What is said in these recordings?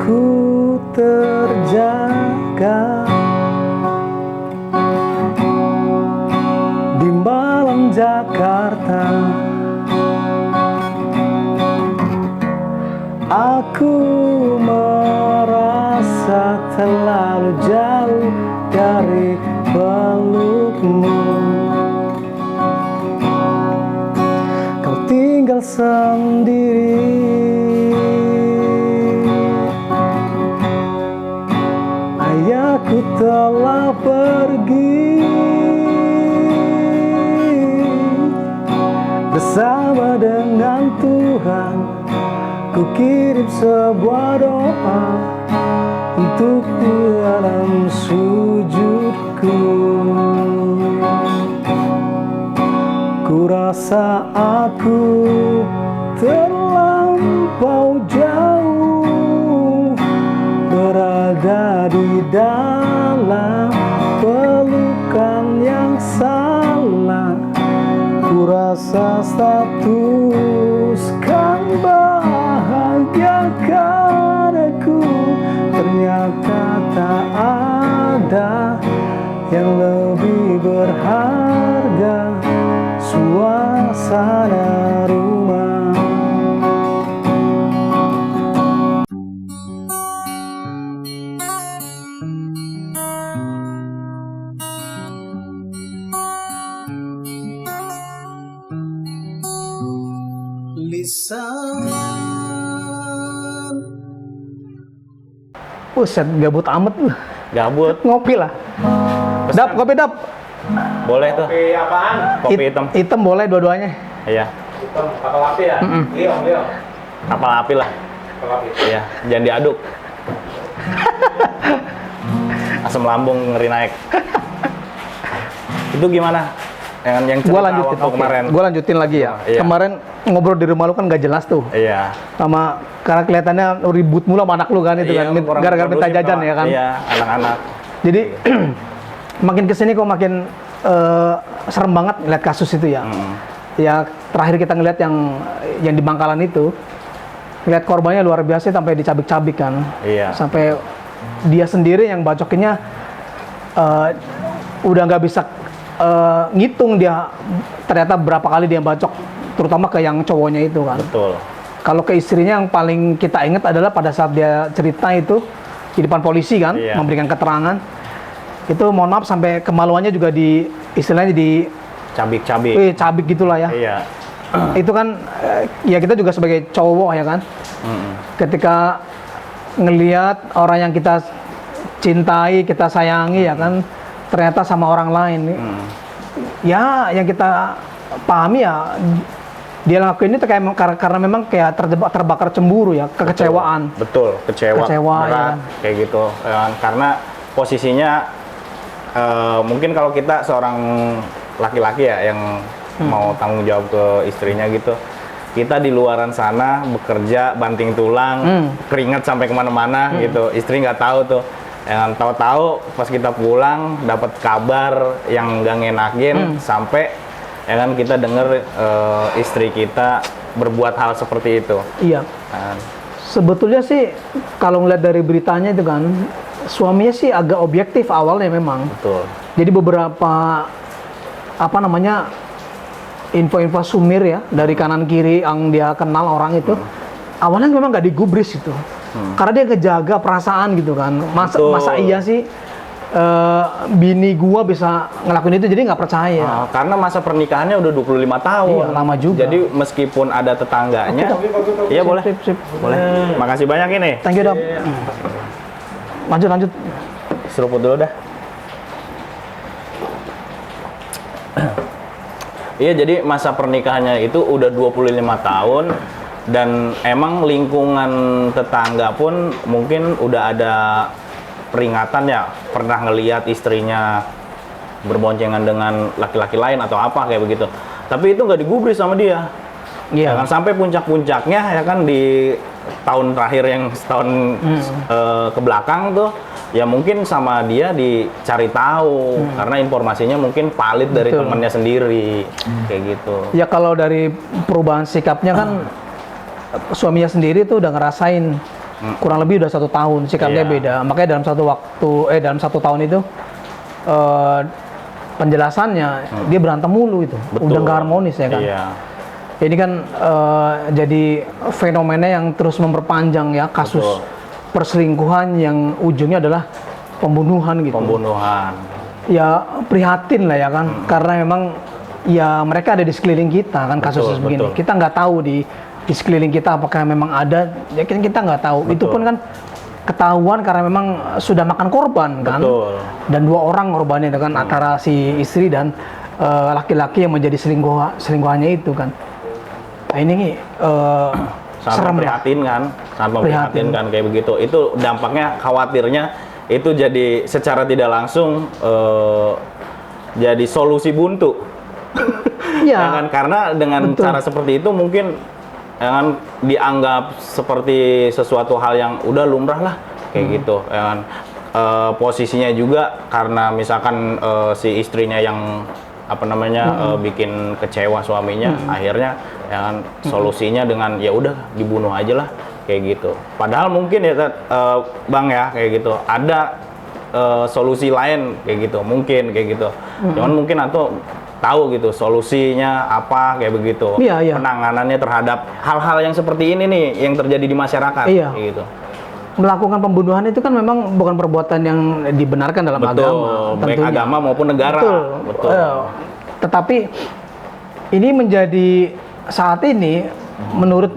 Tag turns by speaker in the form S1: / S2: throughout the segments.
S1: aku terjaga di malam Jakarta. Aku merasa terlalu jauh dari pelukmu. Kau tinggal sendiri. Ayahku telah pergi bersama dengan Tuhan. Ku kirim sebuah doa untukmu dalam sujudku. Ku rasa aku terlampau jauh berada di dalam pelukan yang salah. Ku rasa statuskan bahagiakan aku, ternyata tak ada yang lebih berharga, suasana rumah. Lisan. Buset, gabut amat lu.
S2: Gabut.
S1: Ngopi lah.
S2: Pesan.
S1: Dap, kopi dap.
S2: Boleh tuh.
S3: Kopi apaan?
S2: Kopi hitam.
S1: Hitam boleh dua-duanya.
S2: Iya.
S3: Hitam, kapal api ya? Liong.
S2: Kapal api lah.
S3: Kapal api.
S2: Iya, jangan diaduk. Asam lambung ngeri naik. Itu gimana? Yang
S1: Gua lanjutin
S2: waktu kemarin.
S1: Gua lanjutin lagi ya.
S2: Iya.
S1: Kemarin ngobrol di rumah lu kan gak jelas tuh.
S2: Iya.
S1: Sama karena kelihatannya ribut mulu sama anak lu kan itu
S2: Iya,
S1: kan.
S2: kurang
S1: Gara-gara minta
S2: kondusif
S1: jajan
S2: sama-
S1: ya kan.
S2: Iya, anak-anak.
S1: Jadi makin kesini kok makin serem banget ngeliat kasus itu ya. Ya terakhir kita ngeliat yang di Bangkalan itu, ngeliat korbannya luar biasa sampai dicabik-cabik kan.
S2: Iya.
S1: Sampai dia sendiri yang bacokinnya udah nggak bisa ngitung dia ternyata berapa kali dia bacok, terutama ke yang cowoknya itu kan.
S2: Betul.
S1: Kalau ke istrinya yang paling kita ingat adalah pada saat dia cerita itu di depan polisi kan,
S2: Iya.
S1: memberikan keterangan. Itu mohon maaf sampai kemaluannya juga istilahnya
S2: Cabik-cabik.
S1: cabik gitulah ya.
S2: Iya.
S1: Itu kan ya kita juga sebagai cowok ya kan. Ketika ngelihat orang yang kita cintai, kita sayangi ya kan, ternyata sama orang lain. Ya yang kita pahami ya dia lakuin itu kayak karena memang kayak terbakar cemburu ya, kekecewaan.
S2: Betul, kecewa berat,
S1: ya.
S2: kayak gitu. Karena posisinya mungkin kalau kita seorang laki-laki ya yang mau tanggung jawab ke istrinya gitu, kita di luaran sana bekerja banting tulang, keringat sampai kemana-mana gitu, istri nggak tahu tuh. Yang tahu-tahu pas kita pulang dapat kabar yang nggak ngenakin, sampai ya kan kita dengar istri kita berbuat hal seperti itu.
S1: Iya. Sebetulnya sih kalau ngeliat dari beritanya itu kan, suaminya sih agak objektif awalnya memang.
S2: Betul.
S1: Jadi beberapa info-info sumir ya dari kanan kiri yang dia kenal orang itu, awalnya memang nggak digubris itu. Karena dia ngejaga perasaan gitu kan. Masa iya sih bini gua bisa ngelakuin itu, jadi nggak percaya.
S2: Karena masa pernikahannya udah 25 tahun.
S1: Iya, lama juga.
S2: Jadi meskipun ada tetangganya, iya boleh.
S1: Sip.
S2: Boleh. Makasih banyak ini.
S1: Thank you, Dok. Lanjut.
S2: Seruput dulu dah. Iya, jadi masa pernikahannya itu udah 25 tahun dan emang lingkungan tetangga pun mungkin udah ada peringatan ya, pernah ngelihat istrinya berboncengan dengan laki-laki lain atau apa kayak begitu. Tapi itu nggak digubris sama dia.
S1: Iya.
S2: Ya kan, sampai puncak-puncaknya ya kan di tahun terakhir yang setahun ke belakang tuh ya mungkin sama dia dicari tahu karena informasinya mungkin valid dari
S1: Betul.
S2: temannya sendiri kayak gitu.
S1: Ya kalau dari perubahan sikapnya kan suaminya sendiri tuh udah ngerasain kurang lebih udah 1 tahun, sikapnya
S2: Iya.
S1: beda. Makanya dalam satu tahun itu penjelasannya dia berantem mulu itu,
S2: Betul.
S1: udah nggak harmonis ya kan.
S2: Iya.
S1: Ini kan jadi fenomena yang terus memperpanjang ya, kasus
S2: Betul.
S1: perselingkuhan yang ujungnya adalah pembunuhan gitu.
S2: Pembunuhan.
S1: Ya prihatin lah ya kan, karena memang ya mereka ada di sekeliling kita kan kasus
S2: Betul,
S1: begini.
S2: betul.
S1: Kita nggak tahu di sekeliling kita apakah memang ada, ya kan kita nggak tahu. Itu
S2: Betul.
S1: pun kan ketahuan karena memang sudah makan korban kan.
S2: Betul.
S1: Dan 2 orang korbannya itu kan, antara si istri dan laki-laki yang menjadi selingkuhannya itu kan. Nah ini
S2: Sangat
S1: serem lah.
S2: memprihatinkan, sangat
S1: Prihatin.
S2: memprihatinkan kayak begitu. Itu dampaknya, khawatirnya itu jadi secara tidak langsung jadi solusi buntu.
S1: Iya.
S2: Ya kan? Karena dengan
S1: Betul.
S2: cara seperti itu mungkin ya kan, dianggap seperti sesuatu hal yang udah lumrah lah kayak gitu. Ya kan? Posisinya juga karena misalkan si istrinya yang apa namanya bikin kecewa suaminya, akhirnya ya kan, solusinya dengan ya udah dibunuh aja lah kayak gitu. Padahal mungkin ya Bang ya kayak gitu ada solusi lain kayak gitu, mungkin kayak gitu. Cuman mungkin atau tahu gitu solusinya apa kayak begitu.
S1: Iya, iya.
S2: Penanganannya terhadap hal-hal yang seperti ini nih yang terjadi di masyarakat
S1: Iya.
S2: kayak gitu.
S1: Melakukan pembunuhan itu kan memang bukan perbuatan yang dibenarkan dalam
S2: Betul,
S1: agama.
S2: baik
S1: tentunya.
S2: agama maupun negara.
S1: Betul.
S2: Betul.
S1: Tetapi ini menjadi saat ini menurut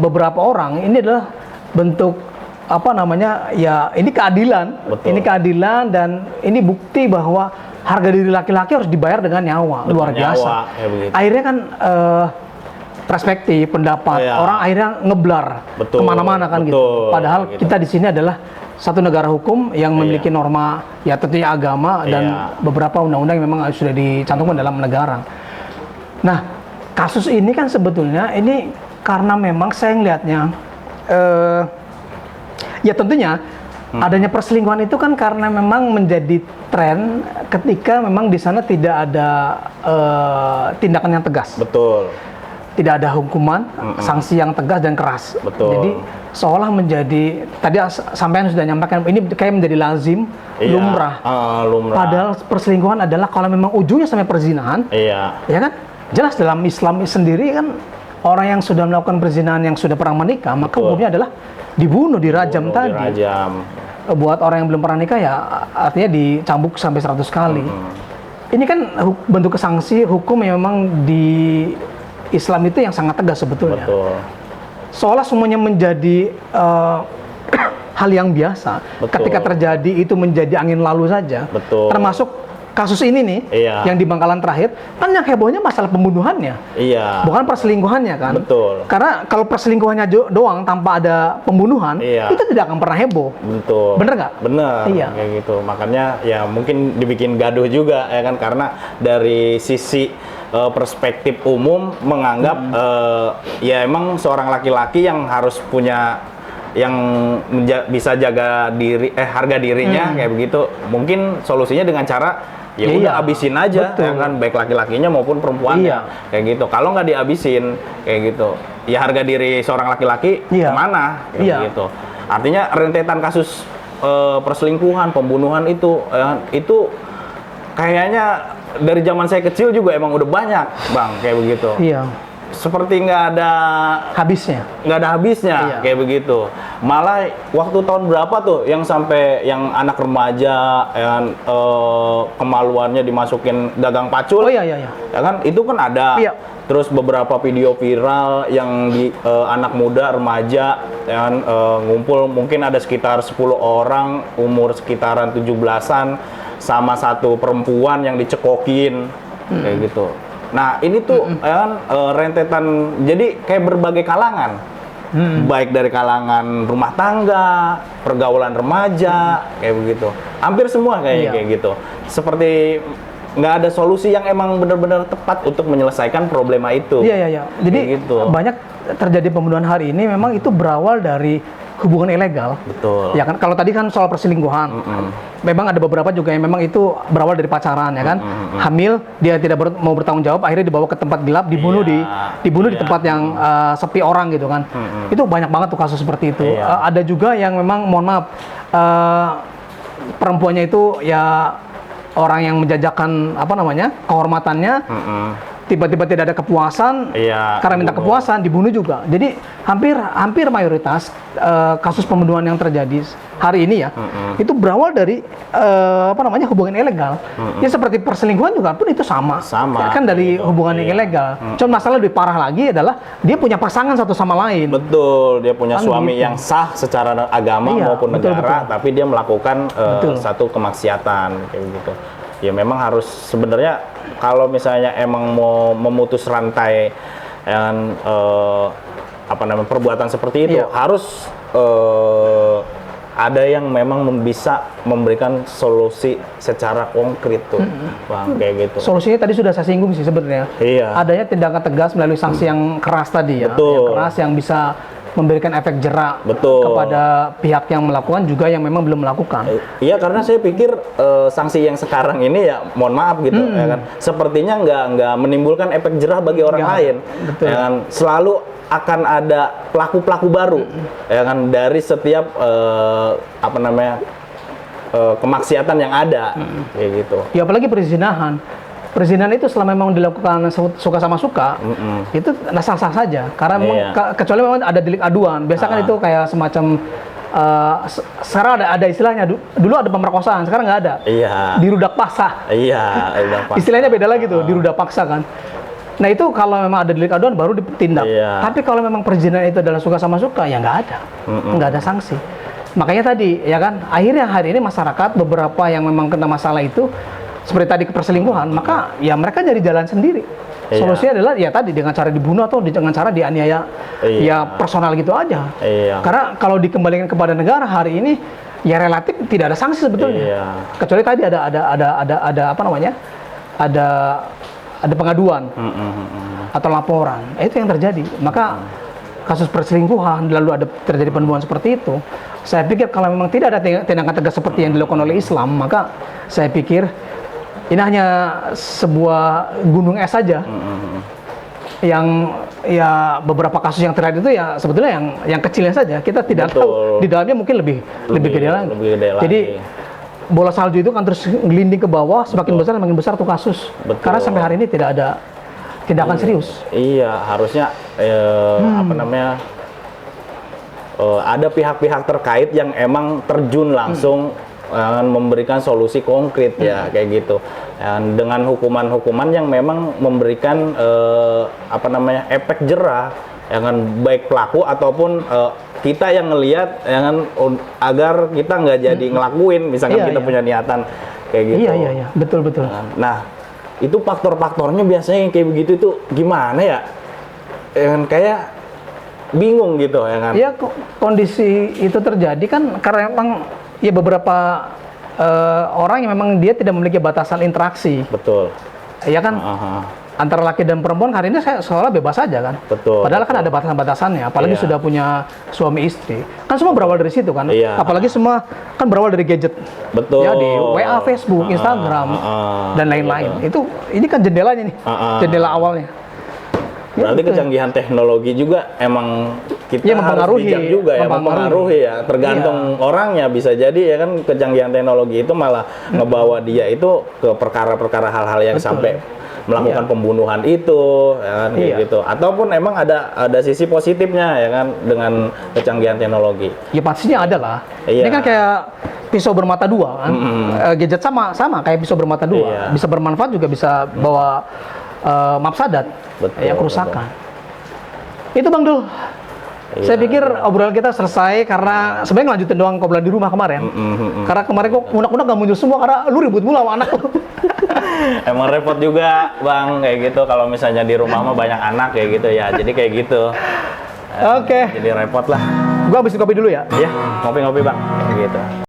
S1: beberapa orang ini adalah bentuk apa namanya ya ini keadilan.
S2: Betul.
S1: Ini keadilan dan ini bukti bahwa harga diri laki-laki harus dibayar dengan nyawa.
S2: Betul,
S1: Luar biasa.
S2: nyawa, kayak begitu.
S1: Akhirnya kan perspektif, pendapat
S2: Iya.
S1: orang akhirnya ngeblar
S2: Betul,
S1: kemana-mana kan gitu.
S2: betul,
S1: Padahal
S2: gitu.
S1: kita di sini adalah satu negara hukum yang memiliki norma ya tentunya agama dan
S2: Iya.
S1: beberapa undang-undang yang memang sudah dicantumkan dalam negara. Nah, kasus ini kan sebetulnya ini karena memang saya ngelihatnya ya tentunya adanya perselingkuhan itu kan karena memang menjadi tren ketika memang di sana tidak ada tindakan yang tegas.
S2: Betul.
S1: Tidak ada hukuman, sanksi yang tegas dan keras.
S2: Betul.
S1: Jadi seolah menjadi tadi sampean sudah nyampaikan ini kayak menjadi lazim,
S2: Iya.
S1: lumrah.
S2: Lumrah.
S1: Padahal perselingkuhan adalah kalau memang ujungnya sampai perzinahan,
S2: Iya.
S1: ya kan? Jelas dalam Islam sendiri kan orang yang sudah melakukan perzinahan yang sudah pernah menikah, maka
S2: Betul.
S1: hukumnya adalah dibunuh, dirajam tadi.
S2: Dirajam.
S1: Buat orang yang belum pernah nikah ya artinya dicambuk sampai 100 kali. Ini kan bentuk sanksi hukum yang memang di Islam itu yang sangat tegas sebetulnya.
S2: Betul.
S1: Seolah semuanya menjadi hal yang biasa.
S2: Betul.
S1: Ketika terjadi itu menjadi angin lalu saja.
S2: Betul.
S1: Termasuk kasus ini nih,
S2: Iya.
S1: yang di Bangkalan terakhir, kan yang hebohnya masalah pembunuhannya,
S2: Iya.
S1: bukan perselingkuhannya kan.
S2: Betul.
S1: Karena kalau perselingkuhannya doang tanpa ada pembunuhan,
S2: Iya.
S1: itu tidak akan pernah heboh.
S2: Betul.
S1: Bener nggak?
S2: Bener.
S1: Iya.
S2: Kayak gitu. Makanya ya mungkin dibikin gaduh juga ya kan, karena dari sisi perspektif umum menganggap ya emang seorang laki-laki yang harus punya yang bisa jaga diri harga dirinya kayak begitu. Mungkin solusinya dengan cara ya
S1: Iya.
S2: udah abisin aja
S1: Betul.
S2: ya kan, baik laki-lakinya maupun perempuannya
S1: Iya.
S2: kayak gitu. Kalau nggak dihabisin kayak gitu, ya harga diri seorang laki-laki
S1: Iya.
S2: kemana kayak
S1: Iya.
S2: gitu. Artinya rentetan kasus perselingkuhan, pembunuhan itu kayaknya dari zaman saya kecil juga emang udah banyak, Bang, kayak begitu.
S1: Iya,
S2: Seperti nggak ada
S1: habisnya.
S2: habisnya
S1: Iya.
S2: kayak begitu. Malah waktu tahun berapa tuh yang sampai yang anak remaja yang kemaluannya dimasukin gagang pacul?
S1: Oh iya, iya, iya.
S2: Ya kan itu kan ada.
S1: Iya.
S2: Terus beberapa video viral yang di anak muda remaja yang ngumpul mungkin ada sekitar 10 orang umur sekitaran 17-an sama satu perempuan yang dicekokin kayak gitu. Nah, ini tuh kan rentetan, jadi kayak berbagai kalangan. Baik dari kalangan rumah tangga, pergaulan remaja, kayak begitu. Hampir semua
S1: Iya.
S2: kayak gitu. Seperti nggak ada solusi yang emang benar-benar tepat untuk menyelesaikan problema itu.
S1: Iya, iya, iya. Jadi
S2: Kayak gitu.
S1: banyak terjadi pembunuhan hari ini memang itu berawal dari hubungan ilegal.
S2: Betul.
S1: Ya kan, kalau tadi kan soal perselingkuhan. Memang ada beberapa juga yang memang itu berawal dari pacaran ya kan. Hamil, dia tidak mau bertanggung jawab, akhirnya dibawa ke tempat gelap, dibunuh di tempat yang sepi orang gitu kan. Itu banyak banget tuh kasus seperti itu. Ada juga yang memang mohon maaf perempuannya itu ya orang yang menjajakan apa namanya? Kehormatannya. Tiba-tiba tidak ada kepuasan, karena minta kepuasan dibunuh juga. Jadi hampir mayoritas kasus pembunuhan yang terjadi hari ini ya, itu berawal dari apa namanya hubungan ilegal. Ya seperti perselingkuhan juga pun itu sama. Ya, kan dari hubungan yang ilegal. Cuma masalah lebih parah lagi adalah dia punya pasangan satu sama lain.
S2: Betul, dia punya
S1: Kan
S2: suami
S1: gitu.
S2: yang sah secara agama maupun negara, tapi dia melakukan satu kemaksiatan kayak gitu. Ya memang harus sebenarnya kalau misalnya emang mau memutus rantai yang apa namanya perbuatan seperti itu harus ada yang memang bisa memberikan solusi secara konkret tuh, Bang, kayak gitu.
S1: Solusinya tadi sudah saya singgung sih sebenarnya. Adanya tindakan tegas melalui sanksi yang keras tadi ya, yang keras yang bisa memberikan efek jerak kepada pihak yang melakukan juga yang memang belum melakukan.
S2: Iya, karena saya pikir sanksi yang sekarang ini ya mohon maaf gitu ya kan, sepertinya nggak menimbulkan efek jerah bagi orang lain. Ya kan, selalu akan ada pelaku-pelaku baru ya kan dari setiap apa namanya kemaksiatan yang ada kayak gitu.
S1: Ya apalagi perzinahan. Perzinahan itu selama memang dilakukan suka sama suka, itu sah-sah saja. Karena memang, kecuali memang ada delik aduan. Biasa kan itu kayak semacam sekarang ada istilahnya. Dulu ada pemerkosaan, sekarang nggak ada. Dirudak paksa. Istilahnya beda lagi tuh, dirudak paksa kan. Nah itu kalau memang ada delik aduan baru ditindak. Tapi kalau memang perzinahan itu adalah suka sama suka, ya nggak ada, nggak ada sanksi. Makanya tadi ya kan, akhirnya hari ini masyarakat beberapa yang memang kena masalah itu seperti tadi perselingkuhan, maka ya mereka jadi jalan sendiri. Solusinya adalah ya tadi dengan cara dibunuh atau dengan cara dianiaya, ya personal gitu aja. Karena kalau dikembalikan kepada negara hari ini, ya relatif tidak ada sanksi sebetulnya. Kecuali tadi ada apa namanya, ada pengaduan atau laporan. Itu yang terjadi. Maka kasus perselingkuhan lalu ada terjadi pembunuhan seperti itu. Saya pikir kalau memang tidak ada tindakan tegas seperti yang dilakukan oleh Islam, maka saya pikir ini hanya sebuah gunung es saja yang ya beberapa kasus yang terjadi itu ya sebetulnya yang kecilnya saja, kita tidak tahu di dalamnya mungkin lebih gede lagi. Jadi bola salju itu kan terus gelinding ke bawah, semakin besar tuh kasus. Karena sampai hari ini tidak ada tindakan serius.
S2: Harusnya apa namanya ada pihak-pihak terkait yang emang terjun langsung memberikan solusi konkret ya kayak gitu. Dengan hukuman-hukuman yang memang memberikan apa namanya efek jerah yang baik pelaku ataupun kita yang ngelihat agar kita nggak jadi ngelakuin misalkan kita punya niatan kayak gitu.
S1: Iya, betul.
S2: Nah, itu faktor-faktornya biasanya yang kayak begitu itu gimana ya? Kayak bingung gitu ya kan.
S1: Iya, kondisi itu terjadi kan karena memang ya beberapa orang yang memang dia tidak memiliki batasan interaksi.
S2: Betul.
S1: Ya kan, antara laki dan perempuan hari ini saya seolah bebas saja kan. Padahal kan ada batasan-batasannya, apalagi sudah punya suami istri. Kan semua berawal dari situ kan. Apalagi semua kan berawal dari gadget. Ya di WA, Facebook, Instagram dan lain-lain. Ini kan jendelanya nih, jendela awalnya.
S2: Berarti kecanggihan teknologi juga emang kita harus bijak juga ya, mempengaruhi ya. Tergantung orangnya, bisa jadi ya kan kecanggihan teknologi itu malah ngebawa dia itu ke perkara-perkara hal-hal yang sampai melakukan pembunuhan itu ya kan, gitu. Ataupun emang ada sisi positifnya ya kan dengan kecanggihan teknologi.
S1: Ya pastinya ada lah. Ini kan kayak pisau bermata dua kan. Gadget sama kayak pisau bermata dua. Bisa bermanfaat juga bisa bawa mafsadat, kerusakan. Itu Bang Dul. Saya pikir obrolan kita selesai karena sebenarnya ngelanjutin doang obrolan di rumah kemarin. Karena kemarin kok unek-unek gak muncul semua karena lu ribut mulu sama anak lu.
S2: Emang repot juga Bang kayak gitu kalau misalnya di rumah mah banyak anak kayak gitu ya. Jadi kayak gitu.
S1: Oke.
S2: Jadi repot lah.
S1: Gua habis kopi dulu ya.
S2: Iya, ngopi-ngopi Bang kayak gitu.